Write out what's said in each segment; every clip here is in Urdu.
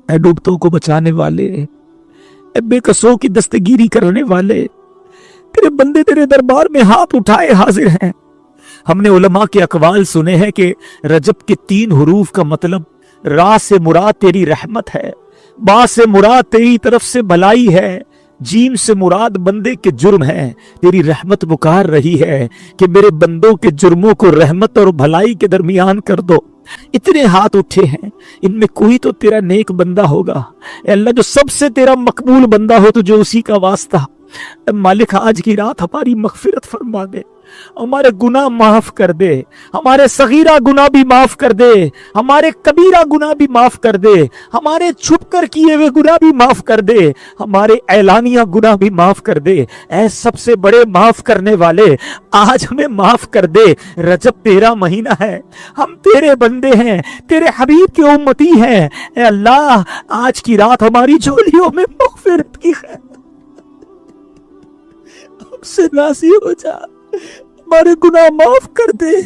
اے ڈوبتوں کو بچانے والے، اے بے کسوں کی دستگیری کرنے والے، تیرے بندے تیرے دربار میں ہاتھ اٹھائے حاضر ہیں۔ ہم نے علماء کے اقوال سنے ہیں کہ رجب کے 3 حروف کا مطلب را سے مراد تیری رحمت ہے، با سے مراد تیری طرف سے بھلائی ہے، جیم سے مراد بندے کے جرم ہے۔ تیری رحمت پکار رہی ہے کہ میرے بندوں کے جرموں کو رحمت اور بھلائی کے درمیان کر دو۔ اتنے ہاتھ اٹھے ہیں، ان میں کوئی تو تیرا نیک بندہ ہوگا اے اللہ، جو سب سے تیرا مقبول بندہ ہو، تو جو اسی کا واسطہ۔ اے مالک، آج کی رات ہماری مغفرت فرما دے، ہمارے گناہ معاف کر دے، ہمارے صغیرہ گناہ بھی معاف کر دے، ہمارے کبیرہ گناہ بھی معاف کر دے، ہمارے چھپ کر کیے ہوئے گناہ بھی معاف کر دے، ہمارے اعلانیہ گناہ بھی معاف کر دے۔ اے سب سے بڑے معاف کرنے والے، آج ہمیں معاف کر دے۔ رجب تیرا مہینہ ہے، ہم تیرے بندے ہیں، تیرے حبیب کے امتی ہیں۔ اے اللہ، آج کی رات ہماری جھولیوں میں مغفرت کی خیر ہم سے راضی ہو جا، ہمارے گناہ معاف کر دے۔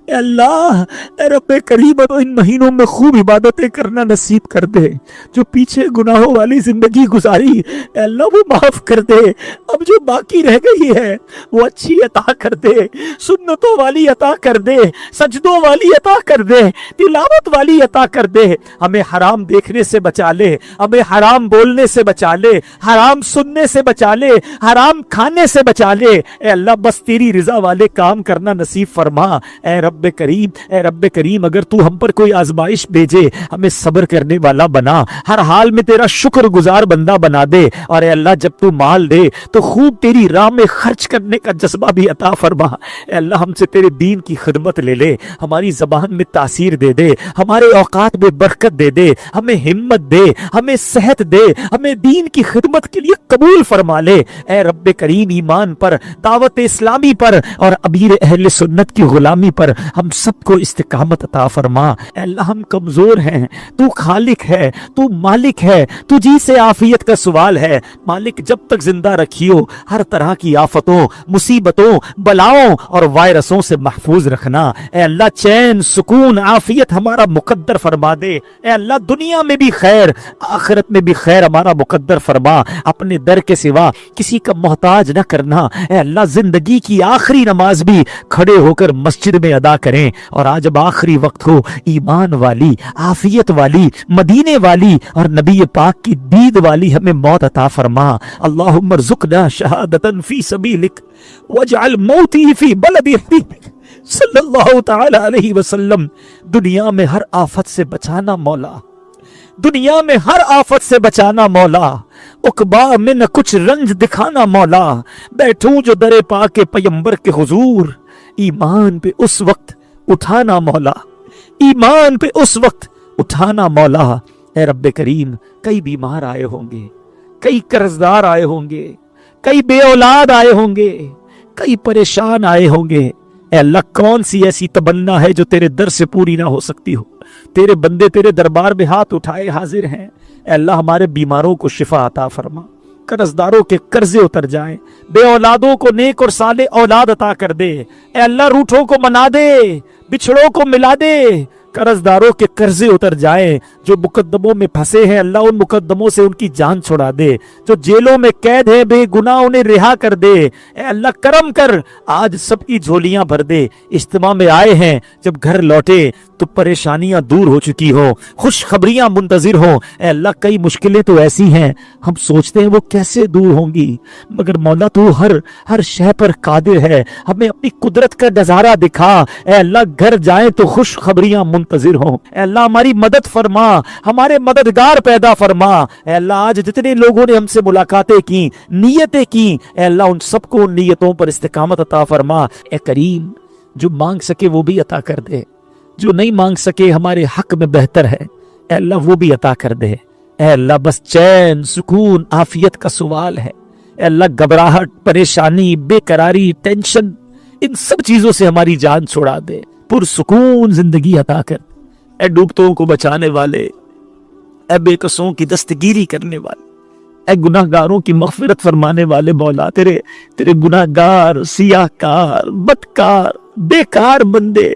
اے اللہ، اے رب کریم، ان مہینوں میں خوب عبادتیں کرنا نصیب کر دے۔ جو پیچھے گناہوں والی زندگی گزاری، اے اللہ وہ معاف کر دے۔ اب جو باقی رہ گئی ہے وہ اچھی عطا کر دے، سنتوں والی عطا کر دے، سجدوں والی عطا کر دے، تلاوت والی عطا کر دے۔ ہمیں حرام دیکھنے سے بچا لے، ہمیں حرام بولنے سے بچا لے، حرام سننے سے بچا لے، حرام کھانے سے بچا لے۔ اے اللہ، بس تیری رضا والے کام کرنا نصیب فرما۔ اے رب کریم، اے رب کریم، اگر تو ہم پر کوئی آزمائش بھیجے، ہمیں صبر کرنے والا بنا، ہر حال میں تیرا شکر گزار بندہ بنا دے۔ اور اے اللہ، جب تو مال دے تو خوب تیری راہ میں خرچ کرنے کا جذبہ بھی عطا فرما۔ اے اللہ، ہم سے تیرے دین کی خدمت لے لے، ہماری زبان میں تاثیر دے دے، ہمارے اوقات میں برکت دے دے، ہمیں ہمت دے، ہمیں صحت دے، ہمیں دین کی خدمت کے لیے قبول فرما لے۔ اے رب کریم، ایمان پر، دعوت اسلامی پر اور امیر اہل سنت کی غلامی پر ہم سب کو استقامت عطا فرما۔ اے اللہ، ہم کمزور ہیں، تو خالق ہے، تو مالک ہے، تجھی سے عافیت کا سوال ہے۔ مالک، جب تک زندہ رکھیو، ہر طرح کی آفتوں، مصیبتوں، بلاؤں اور وائرسوں سے محفوظ رکھنا۔ اے اللہ، چین، سکون، عافیت ہمارا مقدر فرما دے۔ اے اللہ، دنیا میں بھی خیر، آخرت میں بھی خیر ہمارا مقدر فرما۔ اپنے در کے سوا کسی کا محتاج نہ کرنا۔ اے اللہ، زندگی کی آخری نماز بھی کھڑے ہو کر مسجد میں ادا کریں، اور آج اب آخری وقت ہو، ایمان والی، عافیت والی، مدینے والی اور نبی پاک کی دید والی ہمیں موت عطا فرما۔ اللہم ارزقنا شہادتا فی سبیلک واجعل موتی فی بلد حبیبک صلی اللہ تعالی علیہ وسلم۔ دنیا میں ہر آفت سے بچانا مولا، دنیا میں ہر آفت سے بچانا مولا، عقبا میں نہ کچھ رنج دکھانا مولا۔ بیٹھوں جو در پاک پیمبر کے حضور، ایمان پہ اس وقت اٹھانا مولا، ایمان پہ اس وقت اٹھانا مولا۔ اے رب کریم، کئی بیمار آئے ہوں گے، کئی قرضدار آئے ہوں گے، کئی بے اولاد آئے ہوں گے، کئی پریشان آئے ہوں گے۔ اے اللہ، کون سی ایسی تمنا ہے جو تیرے در سے پوری نہ ہو سکتی ہو؟ تیرے بندے تیرے دربار میں ہاتھ اٹھائے حاضر ہیں۔ اے اللہ، ہمارے بیماروں کو شفا عطا فرما، قرضداروں کے قرضے اتر جائیں، بے اولادوں کو نیک اور صالح اولاد عطا کر دے۔ اے اللہ، روٹھوں کو منا دے، بچھڑوں کو ملا دے، قرضداروں کے قرضے اتر جائیں، جو مقدموں میں پھنسے ہیں اللہ ان مقدموں سے ان کی جان چھڑا دے، جو جیلوں میں قید ہیں بے گناہ انہیں رہا کر دے۔ اے اللہ، کرم کر، آج سب کی جھولیاں بھر دے۔ اجتماع میں آئے ہیں، جب گھر لوٹے تو پریشانیاں دور ہو چکی ہو، خوشخبریاں منتظر ہوں۔ اے اللہ، کئی مشکلیں تو ایسی ہیں ہم سوچتے ہیں وہ کیسے دور ہوں گی، مگر مولا تو ہر شے پر قادر ہے، ہمیں اپنی قدرت کا نظارہ دکھا۔ اے اللہ، گھر جائیں تو خوشخبریاں منتظر ہوں۔ اے اللہ، ہماری مدد فرما، ہمارے مددگار پیدا فرما۔ اے اللہ، آج جتنے لوگوں نے ہم سے ملاقاتیں کی، نیتیں کی، اے اللہ ان سب کو ان نیتوں پر استقامت عطا فرما۔ اے کریم، جو مانگ سکے وہ بھی عطا کر دے، جو نہیں مانگ سکے ہمارے حق میں بہتر ہے، اے اللہ وہ بھی عطا کر دے۔ اے اللہ، بس چین، سکون، عافیت کا سوال ہے۔ اے اللہ، گھبراہٹ، پریشانی، بے قراری، ٹینشن، ان سب چیزوں سے ہماری جان چھڑا دے، پرسکون زندگی عطا کر۔ اے ڈوبتوں کو بچانے والے، اے بے کسوں کی دستگیری کرنے والے، اے گناہ گاروں کی مغفرت فرمانے والے مولا، تیرے گناہ گار، سیاہ کار، بدکار، بیکار بندے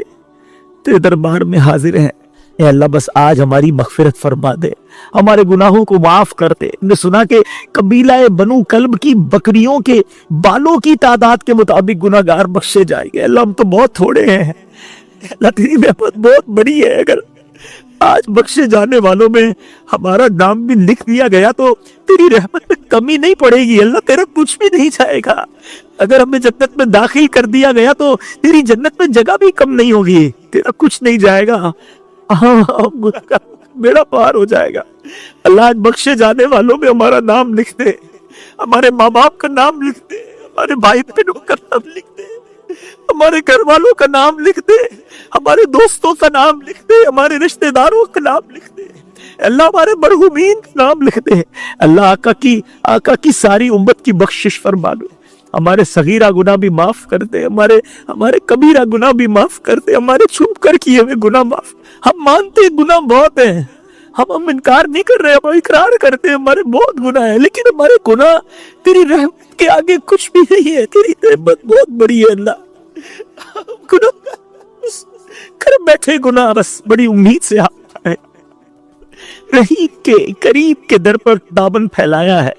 تیرے دربار میں حاضر ہیں۔ اے اللہ بس آج ہماری مغفرت فرما دے، ہمارے گناہوں کو معاف کر دے۔ ہم نے سنا کہ قبیلہ بنو کلب کی بکریوں کے بالوں کی تعداد کے مطابق گناہگار بخشے جائیں گے۔ اللہ ہم تو بہت تھوڑے ہیں، اللہ تیری رحمت بہت بڑی ہے، اگر آج بخشے جانے والوں میں ہمارا نام بھی لکھ دیا گیا تو تیری رحمت میں کمی نہیں پڑے گی۔ اللہ تیرا کچھ بھی نہیں جائے گا، اگر ہمیں جنت میں داخل کر دیا گیا تو تیری جنت میں جگہ بھی کم نہیں ہوگی، تیرا کچھ نہیں جائے گا، میرا پار ہو جائے گا۔ اللہ آج بخشے جانے والوں میں ہمارا نام لکھ دے، ہمارے ماں باپ کا نام لکھ دے، ہمارے بھائی بہنوں کا نام لکھ دے، ہمارے گھر والوں کا نام لکھ دے، ہمارے دوستوں کا نام لکھ دے، ہمارے رشتہ داروں کا نام لکھ دے، اللہ ہمارے مرحومین کا نام لکھ دے۔ اللہ آقا کی ساری امت کی بخشش فرما دے، ہمارے صغیرہ گناہ بھی معاف کر دے، ہمارے کبیرہ گناہ بھی معاف کر دے، ہمارے چھپ کر کیے ہوئے گناہ معاف۔ ہم مانتے گناہ بہت ہیں، ہم انکار نہیں کر رہے، ہم اقرار کرتے ہیں ہمارے بہت گناہ ہیں، لیکن ہمارے گناہ تیری رحمت کے آگے کچھ بھی نہیں ہے، تیری رحمت بہت بڑی ہے اللہ۔ گناہ کر بیٹھے گناہ بس بڑی امید سے آتا ہے، رحیم کے قریب کے در پر دامن پھیلایا ہے،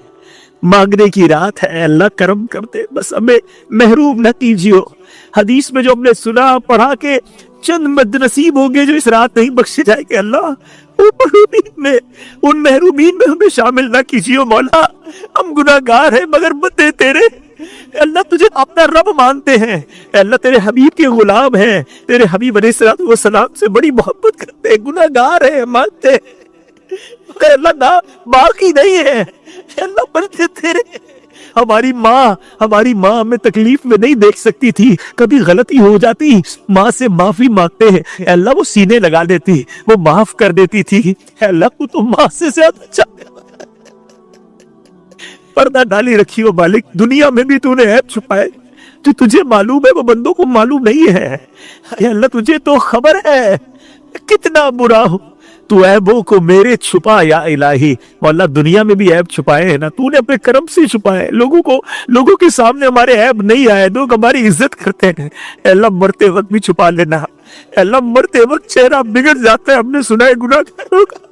مانگنے کی رات ہے، اللہ کرم کر دے، بس ہمیں محروم نہ کیجیے۔ حدیث میں جو ہم نے سنا پڑھا کہ چند مد نصیب ہوں گے جو اس رات نہیں بخشے جائے گے، اللہ ان محرومین میں ہمیں شامل نہ کیجیے مولا۔ ہم گناہگار ہیں مگر بندے تیرے، اللہ تجھے اپنا رب مانتے ہیں، اللہ تیرے حبیب کے غلام ہیں، تیرے حبیب علیہ السلام سے بڑی محبت کرتے ہیں، گناہگار ہیں مانتے ہیں مگر اللہ نہ باقی نہیں ہے، اللہ بندے تیرے۔ ہماری ماں ہمیں تکلیف میں نہیں دیکھ سکتی تھی، کبھی غلطی ہو جاتی ماں سے معافی مانگتے ہیں، اے اللہ وہ سینے لگا دیتی، وہ معاف کر دیتی تھی، اے اللہ تو ماں سے زیادہ چاہتے، پردہ ڈالی رکھی ہو مالک، دنیا میں بھی تو نے عیب چھپائے، جو تجھے معلوم ہے وہ بندوں کو معلوم نہیں ہے، اے اللہ تجھے تو خبر ہے کتنا برا ہوں، تو عیبوں کو میرے چھپا یا الہی۔ مولا دنیا میں بھی عیب چھپائے ہیں نا، تو نے اپنے کرم سے چھپائے، لوگوں کے سامنے ہمارے عیب نہیں آئے، لوگ ہماری عزت کرتے ہیں، اے اللہ مرتے وقت بھی چھپا لینا، اے اللہ مرتے وقت چہرہ بگڑ جاتا ہے، ہم نے سنا ہے گناہ کروں گا،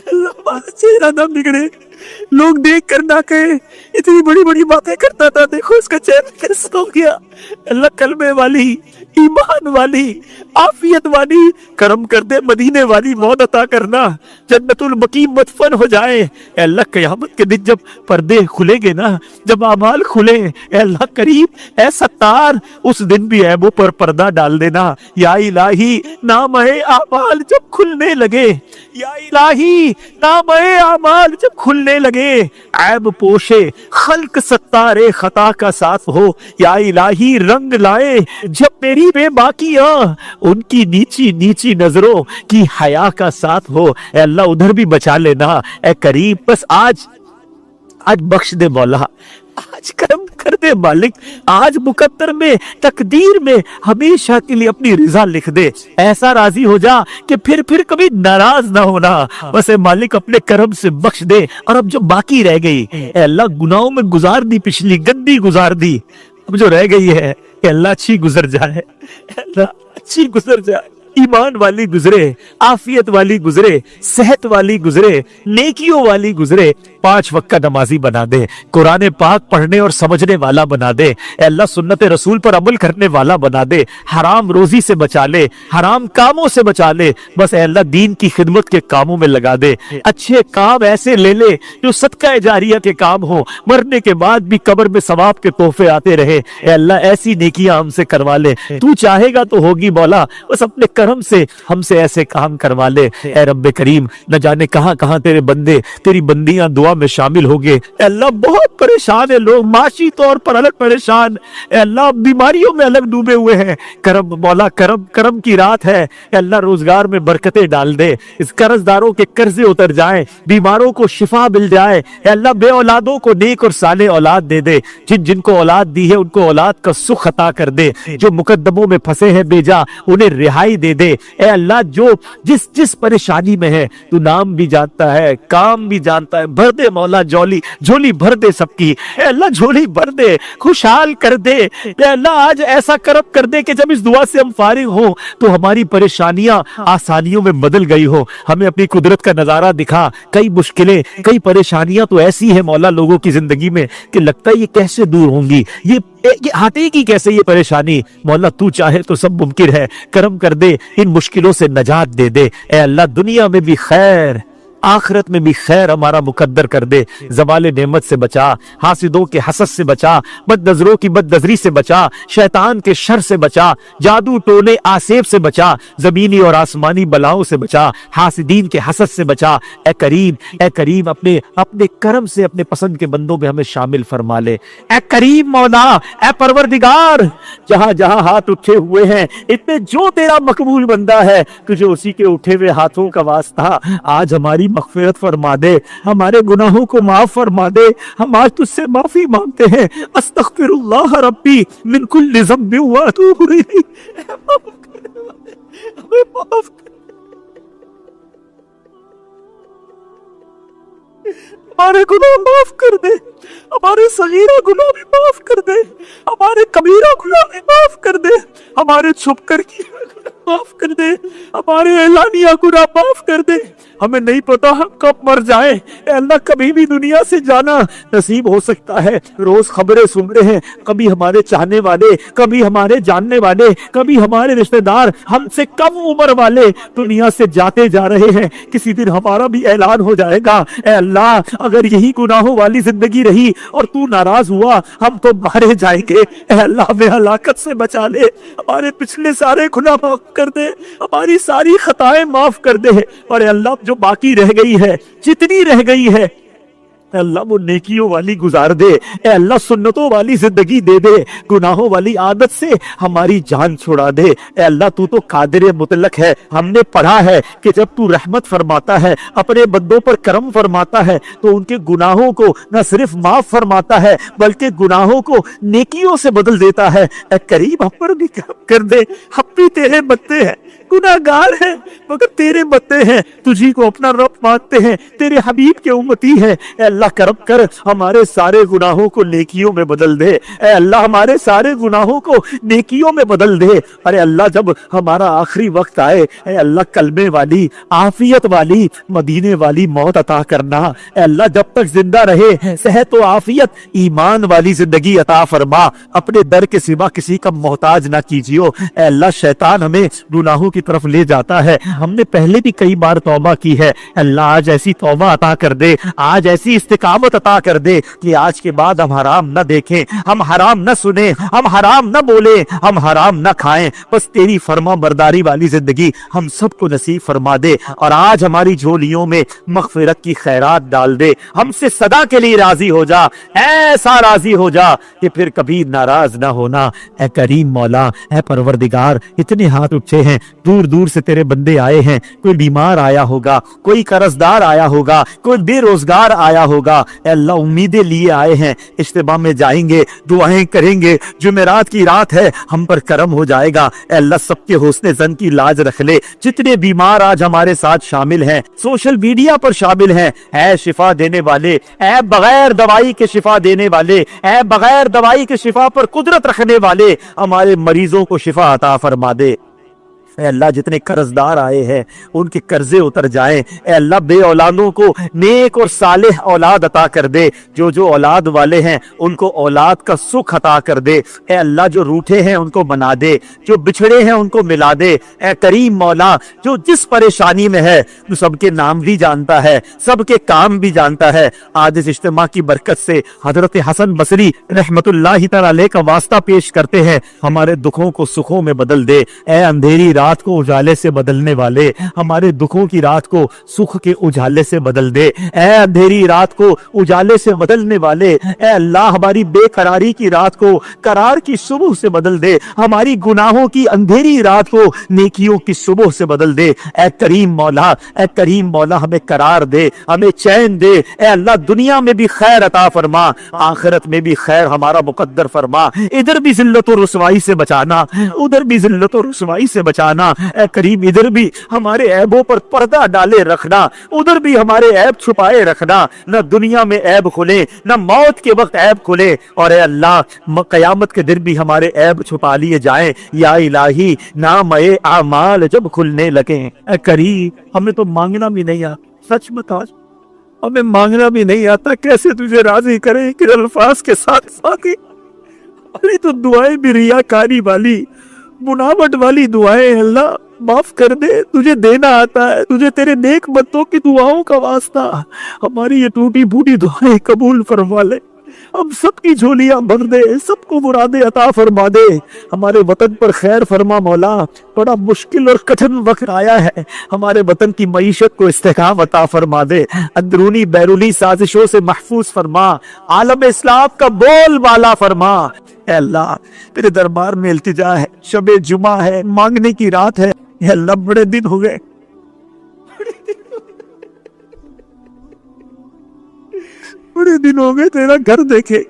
اللہ ہمارا چہرہ نہ بگڑے، لوگ دیکھ کر نہ کہے اتنی بڑی بڑی باتیں کرتا تھا، دیکھو اس کا چہرہ کیسا ہو گیا۔ اللہ کلمے والی، ایمان والی، عافیت والی کرم کر دے، مدینے والی موت عطا کرنا، جنت البقیع مدفن ہو جائے، اے اللہ قیامت کے دن جب پردے کھلیں گے نا، جب اعمال کھلیں، اے اللہ کریم، اے ستار، اس دن بھی عیبوں پر پردہ ڈال دینا، یا الہی نام اعمال جب کھلنے لگے، یا الہی نام اعمال جب کھلنے لگے، عیب پوشے خلق ستار خطا کا ساتھ ہو، یا الہی رنگ لائے جب میری بے باقیاں ان کی نیچی نیچی نظروں کی حیا کا ساتھ ہو، اے اللہ ادھر بھی بچا لینا، اے کریم بس آج بخش دے مولا، آج کرم کر دے مالک، آج مقدر میں تقدیر میں ہمیشہ کے لیے اپنی رضا لکھ دے، ایسا راضی ہو جا کہ پھر کبھی ناراض نہ ہونا، بس اے مالک اپنے کرم سے بخش دے۔ اور اب جو باقی رہ گئی، اے اللہ گناہوں میں گزار دی، پچھلی گندی گزار دی، اب جو رہ گئی ہے کہ اللہ اچھی گزر جائے، اللہ اچھی گزر جائے، ایمان والی گزرے، عافیت والی گزرے، صحت والی گزرے، نیکیوں والی گزرے، 5 وقت کا نمازی بنا دے، قرآن پاک پڑھنے اور سمجھنے والا بنا دے، اے اللہ سنت رسول پر عمل کرنے والا بنا دے، حرام روزی سے بچا لے، حرام کاموں سے بچا لے، بس اے اللہ دین کی خدمت کے کاموں میں لگا دے، اچھے کام ایسے لے لے جو صدقہ جاریہ کے کام ہو، مرنے کے بعد بھی قبر میں ثواب کے تحفے آتے رہے، اے اللہ ایسی نیکیاں ہم سے کروا لے، تو چاہے گا تو ہوگی مولا، بس اپنے کرم سے ہم سے ایسے کام کروا لے، اے رب کریم نہ جانے کہاں کہاں تیرے بندے تیری بندیاں دعا میں شامل ہو گئے، اے اللہ بہت پریشان ہے لوگ، معاشی طور پر الگ پریشان، اے اللہ بیماریوں میں الگ ڈوبے ہوئے ہیں، کرم مولا کرم کی رات ہے، اے اللہ روزگار میں برکتیں ڈال دے، اس قرض داروں کے قرضے اتر جائیں، بیماروں کو شفا مل جائے، اے اللہ بے اولادوں کو نیک اور صالح اولاد دے دے، جن کو اولاد دی ہے ان کو اولاد کا سکھ عطا کر دے، جو مقدموں میں پھنسے ہیں بے جا انہیں رہائی دے دے اے اللہ, جو جس پریشانی میں ہے تو نام بھی جانتا ہے, کام بھی جانتا ہے, بھر دے مولا جھولی بھر دے سب کی اے اللہ, جھولی بھر دے, خوشحال کر دے اے اللہ. آج ایسا کرم کر دے کہ جب اس دعا سے ہم فارغ ہوں تو ہماری پریشانیاں آسانیوں میں بدل گئی ہو. ہمیں اپنی قدرت کا نظارہ دکھا. کئی مشکلیں, کئی پریشانیاں تو ایسی ہیں مولا لوگوں کی زندگی میں کہ لگتا ہے یہ کیسے دور ہوں گی, یہ ہٹے گی کیسے یہ پریشانی. مولا تو چاہے تو سب ممکن ہے, کرم کر دے, ان مشکلوں سے نجات دے دے اے اللہ. دنیا میں بھی خیر, آخرت میں بھی خیر ہمارا مقدر کر دے. زوال نعمت سے بچا, حاسدوں کے حسد سے بچا, بد نظروں کی بد نظری سے بچا, شیطان کے شر سے بچا, جادو ٹونے آسیب سے بچا, زمینی اور آسمانی بلاؤں سے بچا, حاسدین کے حسد سے بچا. اے کریم اپنے کرم سے اپنے پسند کے بندوں میں ہمیں شامل فرما لے. اے کریم مولا, اے پروردگار, جہاں جہاں ہاتھ اٹھے ہوئے ہیں ان میں جو تیرا مقبول بندہ ہے تجھے اسی کے اٹھے ہوئے ہاتھوں کا واسطہ آج ہماری مغفرت فرما دے, ہمارے گناہوں کو معاف فرما دے. ہم آج تجھ سے معافی مانگتے ہیں. استغفر اللہ ربی من کل ذنب واتوب الیہ. ہمیں معاف کر, ہمارے گناہ معاف کر دے, ہمارے صغیرہ گناہ بھی معاف کر دے, ہمارے کبیرہ گناہ بھی معاف کر دے, ہمارے چھپ کر کی معاف کر دے, ہمارے اعلانیہ گناہ معاف کر دے. ہمیں نہیں پتا ہم کب مر جائیں اے اللہ, کبھی بھی دنیا سے جانا نصیب ہو سکتا ہے. روز خبریں سن رہے ہیں, کبھی ہمارے چاہنے والے, کبھی ہمارے جاننے والے, کبھی ہمارے رشتہ دار, ہم سے کم عمر والے دنیا سے جاتے جا رہے ہیں. کسی دن ہمارا بھی اعلان ہو جائے گا. اے اللہ, اگر یہی گناہوں والی زندگی رہی اور تو ناراض ہوا ہم تو مارے جائیں گے. اے اللہ, ہمیں ہلاکت سے بچا لے, ہمارے پچھلے سارے گناہ معاف کر دے, ہماری ساری خطائیں معاف کر دے. اور اے اللہ, جو باقی رہ گئی ہے, جتنی رہ گئی ہے اے اللہ وہ نیکیوں والی گزار دے. اے اللہ سنتوں والی زندگی دے دے, گناہوں والی عادت سے ہماری جان چھڑا دے. اے اللہ تو قادر مطلق ہے. ہم نے پڑھا ہے کہ جب تو رحمت فرماتا ہے, اپنے بندوں پر کرم فرماتا ہے تو ان کے گناہوں کو نہ صرف معاف فرماتا ہے بلکہ گناہوں کو نیکیوں سے بدل دیتا ہے. اے کریم ہم پر بھی کرم کر دے, ہم بھی تیرے بندے ہیں, گناہگار ہیں مگر تیرے بندے ہیں, تجھی کو اپنا رب مانتے ہیں, تیرے حبیب کے امتی ہیں. اے اللہ کرم کر, ہمارے سارے گناہوں کو نیکیوں میں بدل دے. اے اللہ ہمارے سارے گناہوں کو نیکیوں میں بدل دے. ارے اللہ جب ہمارا آخری وقت آئے اے اللہ کلمے والی, عافیت والی, مدینے والی موت عطا کرنا. اے اللہ جب تک زندہ رہے صحت و عافیت, ایمان والی زندگی عطا فرما. اپنے در کے سوا کسی کا محتاج نہ کیجیو. اے اللہ شیطان ہمیں گناہوں کی طرف لے جاتا ہے, ہم نے پہلے بھی کئی بار توبہ کی ہے. اللہ آج ایسی توبہ عطا کر دے, آج ایسی استقامت عطا کر دے کہ آج کے بعد ہم حرام نہ دیکھیں, ہم حرام نہ سنیں, ہم حرام نہ بولیں, ہم حرام نہ کھائیں. بس تیری فرما برداری والی زندگی ہم سب کو نصیب فرما دے. اور آج ہماری جھولیوں میں مغفرت کی خیرات ڈال دے. ہم سے صدا کے لیے راضی ہو جا, ایسا راضی ہو جا کہ پھر کبھی ناراض نہ ہونا. اے کریم مولا, اے پروردگار, اتنے ہاتھ اٹھے ہیں, دور دور سے تیرے بندے آئے ہیں. کوئی بیمار آیا ہوگا, کوئی قرضدار آیا ہوگا, کوئی بے روزگار آیا ہوگا. اے اللہ امیدیں لیے آئے ہیں, اجتماع میں جائیں گے, دعائیں کریں گے, جمعرات کی رات ہے, ہم پر کرم ہو جائے گا. اے اللہ سب کے حسن زن کی لاج رکھ لے. جتنے بیمار آج ہمارے ساتھ شامل ہیں, سوشل میڈیا پر شامل ہیں, اے شفا دینے والے, اے بغیر دوائی کے شفا دینے والے, اے بغیر دوائی کے شفا پر قدرت رکھنے والے, ہمارے مریضوں کو شفا عطا فرما دے. اے اللہ جتنے قرضدار آئے ہیں ان کے قرضے اتر جائیں. اے اللہ بے اولادوں کو نیک اور صالح اولاد عطا کر دے. جو اولاد والے ہیں ان کو اولاد کا سکھ عطا کر دے. اے اللہ جو روٹھے ہیں ان کو بنا دے, جو بچھڑے ہیں ان کو ملا دے. اے کریم مولا, جو جس پریشانی میں ہے تو سب کے نام بھی جانتا ہے, سب کے کام بھی جانتا ہے. آج اس اجتماع کی برکت سے حضرت حسن بصری رحمت اللہ تعالی علیہ کا واسطہ پیش کرتے ہیں, ہمارے دکھوں کو سکھوں میں بدل دے. اے اندھیری رات کو اجالے سے بدلنے والے, ہمارے دکھوں کی رات کو سکھ کے اجالے سے بدل دے. اے اندھیری رات کو اجالے سے بدلنے والے, اے اللہ ہماری بے قراری کی رات کو قرار کی صبح سے بدل دے. ہماری گناہوں کی اندھیری رات کو نیکیوں کی صبح سے بدل دے. اے کریم مولا, اے کریم مولا ہمیں قرار دے, ہمیں چین دے. اے اللہ دنیا میں بھی خیر عطا فرما, آخرت میں بھی خیر ہمارا مقدر فرما. ادھر بھی ذلت و رسوائی سے بچانا, ادھر بھی ذلت و رسوائی سے بچانا. دکھانا، اے کریم ادھر بھی ہمارے عیبوں پر پردہ ڈالے رکھنا، ادھر بھی ہمارے عیب چھپائے رکھنا، نہ دنیا میں عیب کھلے نہ موت کے وقت عیب کھلے، اور اے اللہ قیامت کے دن بھی ہمارے عیب چھپا لیے جائیں یا الہی، نام اعمال جب کھلنے لگیں۔ اے کریم ہمیں تو مانگنا بھی نہیں آتا، سچ بتا ہمیں مانگنا بھی نہیں آتا، کیسے تجھے راضی کریں کہ الفاظ کے ساتھ ساتھ ہماری تو دعائیں بھی ریاکاری والی بناوٹ والی دعائیں، اللہ معاف کر دے، تجھے دینا آتا ہے، تجھے تیرے نیک بندوں کی دعاؤں کا واسطہ ہماری یہ ٹوٹی پھوٹی دعائیں قبول فرما لے، ہم سب کی جھولیاں بھر دے، سب کو مرادیں عطا فرما دے، ہمارے وطن پر خیر فرما مولا، بڑا مشکل اور کٹھن وقت آیا ہے، ہمارے وطن کی معیشت کو استحکام عطا فرما دے، اندرونی بیرونی سازشوں سے محفوظ فرما، عالم اسلام کا بول بالا فرما۔ اے اللہ تیرے دربار میں التجا ہے، شب جمعہ ہے، مانگنے کی رات ہے، اے اللہ بڑے دن ہو گئے، بڑے دن ہو گئے تیرا گھر دیکھے،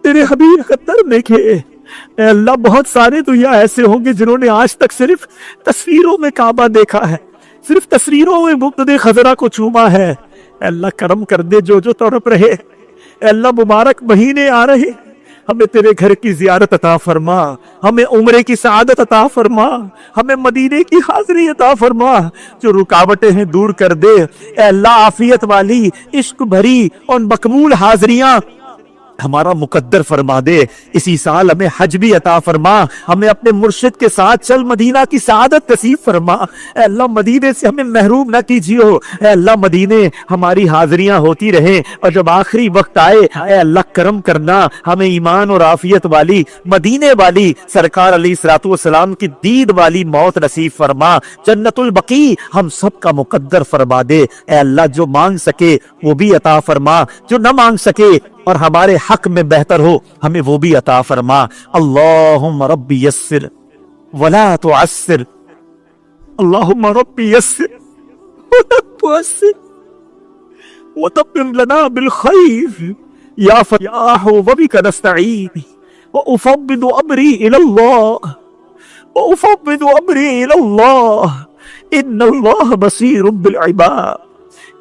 تیرے حبیب کا در دیکھے، اے اللہ بہت سارے تو یہ ایسے ہوں گے جنہوں نے آج تک صرف تصویروں میں کعبہ دیکھا ہے، صرف تصویروں میں مقتدی خضرہ کو چوما ہے، اے اللہ کرم کر دے جو تڑپ رہے، اے اللہ مبارک مہینے آ رہے، ہمیں تیرے گھر کی زیارت عطا فرما، ہمیں عمرے کی سعادت عطا فرما، ہمیں مدینے کی حاضری عطا فرما، جو رکاوٹیں ہیں دور کر دے، اے اللہ عافیت والی عشق بھری اور مقبول حاضریاں ہمارا مقدر فرما دے، اسی سال ہمیں حج بھی عطا فرما، ہمیں اپنے مرشد کے ساتھ چل مدینہ کی سعادت نصیب فرما، اے اللہ مدینے سے ہمیں محروم نہ کیجیو، اے اللہ مدینے ہماری حاضریاں ہوتی رہیں، اور جب آخری وقت آئے اے اللہ کرم کرنا، ہمیں ایمان اور عافیت والی مدینے والی سرکار علیہ الصلوۃ والسلام کی دید والی موت نصیب فرما، جنت البقیع ہم سب کا مقدر فرما دے، اے اللہ جو مانگ سکے وہ بھی عطا فرما، جو نہ مانگ سکے اور ہمارے حق میں بہتر ہو ہمیں وہ بھی عطا فرما۔ اللہم رب یسر ولا تعسر، اللہم رب یسر ولا تعسر وتمم لنا بالخیر یا فتاح وبک نستعین، وافوض امری الی اللہ، وافوض امری الی اللہ، ان اللہ بصیر بالعباد،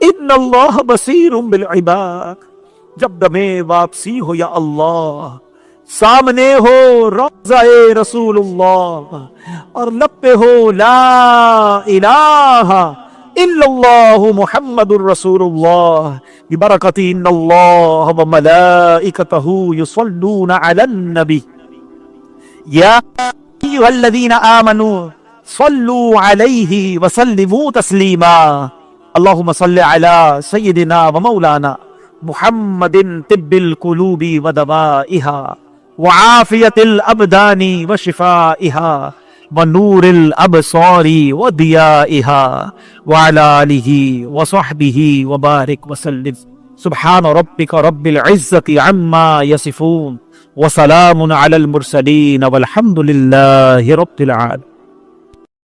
ان اللہ بصیر بالعباد۔ جب دمے واپسی ہو یا اللہ، سامنے ہو روضہ رسول اللہ، اور لب پہ ہو لا الہ الا اللہ محمد الرسول اللہ، ببرکت ان اللہ وملائکتہ یصلون علی النبی یا ایھا الذین آمنوا صلوا علیہ وسلموا تسلیما۔ اللہم صل علی سیدنا ومولانا محمد طب القلوب ودوائها وعافية الأبدان وشفائها ونور الأبصار وضيائها وعلى آله وصحبه وبارك وسلم۔ سبحان ربك رب العزة عما يصفون وسلام على المرسلين والحمد لله رب العالمين۔